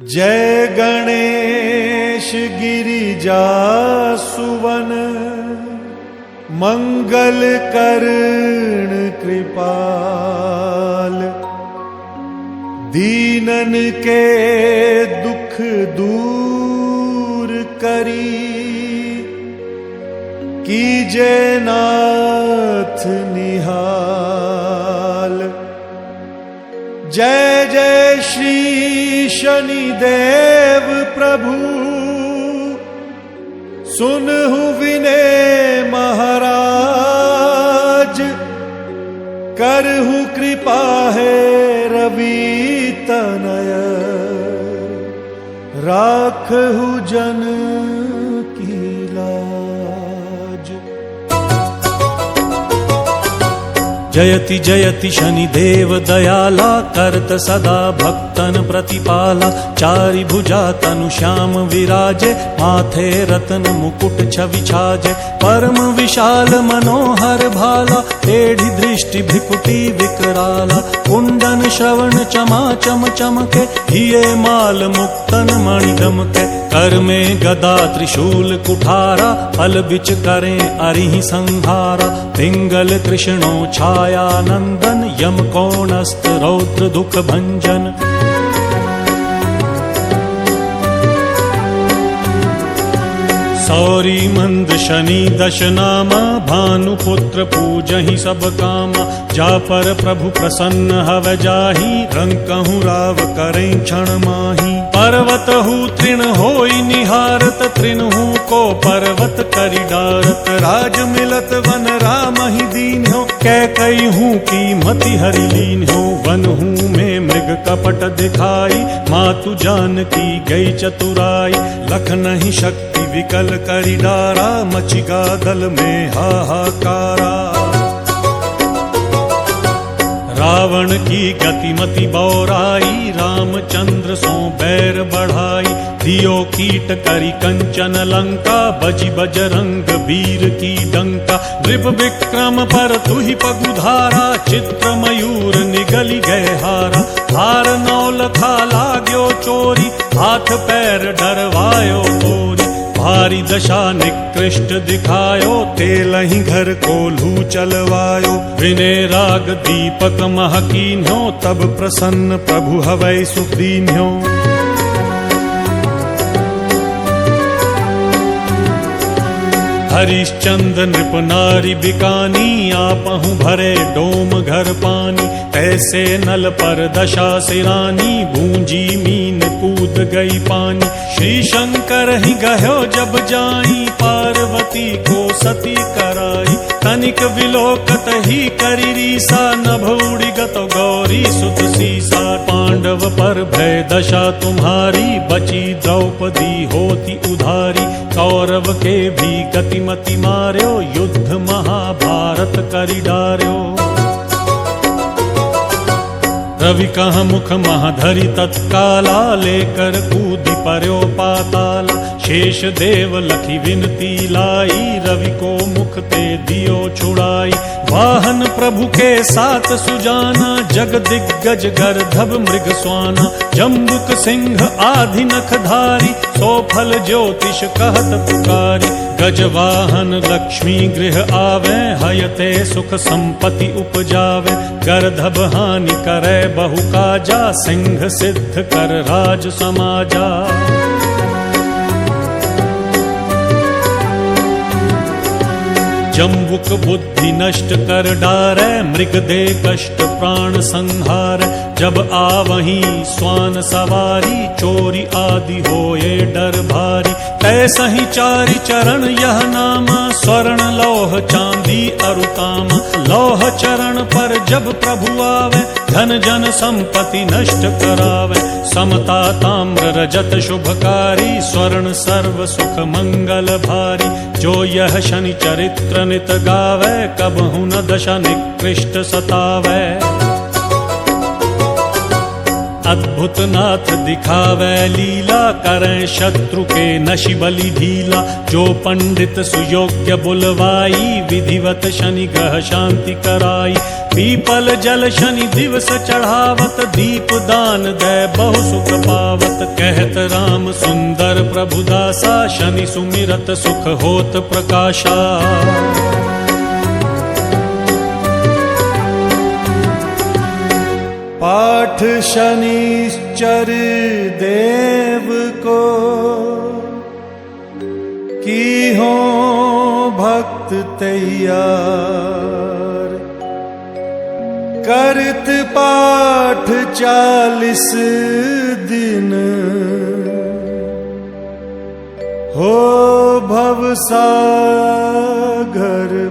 जय गणेश गिरिजा सुवन मंगल कर्ण कृपाल। दीनन के दुख दूर करी कीजे नाथ निहाल। जय जय श्री शनिदेव प्रभु सुनहु विनय महाराज। करहु कृपा है रवि तनय राखहु जन की लाज। जयति जयति शनिदेव दयाला करत सदा भक्तन प्रतिपाला। चारि भुजा तनु श्याम विराजे माथे रतन मुकुट छवि छाजे। परम विशाल मनोहर भाला टेढ़ी दृष्टि भ्रिकुटी विकराला। कुंडन श्रवण चमा चम चमके हिये माल मुक्तन मणि दमके। कर में गदा त्रिशूल कुठारा फल बिच करें अरिहि संहारा। पिंगल कृष्णो छाया नंदन यम कोणस्त रौद्र दुख भंजन। सौरी मंद शनि दश नामा भानुपुत्र पूजहि सब कामा। जा पर प्रभु प्रसन्न हव जाहि रंकहु राव करें क्षण माही। पर्वत हु तृण होई निहारत तृणहु को पर्वत करि डारत। राज मिलत वन राम ही दीन हो कैकई हूँ की मति हरि लीन हो। वन हूँ में मृग कपट दिखाई मातु जानकी गई चतुराई। लख नहीं शक्ति विकल करि डारा मचिका दल में हाहाकारा। रावण की गतिमति बौराई रामचंद्र सो बैर बढ़ाई। दियो कीट करी कंचन लंका बजि बजरंग वीर की डंका। नृप विक्रम पर तुहि पगुधारा चित्र मयूर निगली गए हारा। हार नौल खा लाग्यो चोरी हाथ पैर डरवायो तोरी। भारी दशा निकृष्ट दिखायो तेलहि घर को लू चलवायो। विनय राग दीपक महकीन्यो तब प्रसन्न प्रभु हवै सुदीन्यो। हरिश्चंद्र नृप नारी बिकानी आपहु भरे डोम घर पानी। ऐसे नल पर दशा सिरानी भूंजी मीन कूद गई पानी। श्री शंकर ही गयो जब जाई पार्वती को सती कराई। तनिक विलोकत ही करी रीसा नभ उड़ी गत गौरी सुत सीसा। पांडव पर भय दशा तुम्हारी बची द्रौपदी होती उधारी। कौरव के भी गतिमति मार्यो युद्ध महाभारत करि डार्यो। रवि कह मुख महाधरि तत्काला लेकर कूदि पर्यो पाताला। शेष देव लखी विनती लाई रवि को मुख ते दियो छुड़ाई। वाहन प्रभु के साथ सुजाना जग दिग्गज गर्धभ मृग स्वाना। जम्बुक सिंह आधि नखधारी सो फल ज्योतिष कहत पुकारी। गजवाहन लक्ष्मी गृह आवे हयते सुख संपत्ति उपजावे। गर्धभ हानि करे बहु काजा सिंह सिद्ध कर राज समाजा। जम्बुक बुद्धि नष्ट कर डारे मृग दे कष्ट प्राण संहार। जब आवहीं स्वान सवारी चोरी आदि होए डर भारी। तैसहि चारि चरण यह नामा स्वर्ण लौह चांदी अरुतामा। लौह चरण पर जब प्रभु आवे धन जन संपत्ति नष्ट करावे। समता ताम्र रजत शुभकारी स्वर्ण सर्व सुख मंगल भारी। जो यह शनि चरित्र नित गावे कबहु न दशा निकृष्ट सतावे। अद्भुत नाथ दिखावै लीला, करें शत्रु के नशि बलि ढीला। जो पंडित सुयोग्य बुलवाई, विधिवत शनि ग्रह शांति कराई। पीपल जल शनि दिवस चढ़ावत, दीप दान दे बहु सुख पावत। कहत राम सुंदर प्रभु दासा, शनि सुमिरत सुख होत प्रकाशा। पाठ शनिश्चर देव को, की हो भक्त तैयार। करत पाठ 40 दिन, हो भवसागर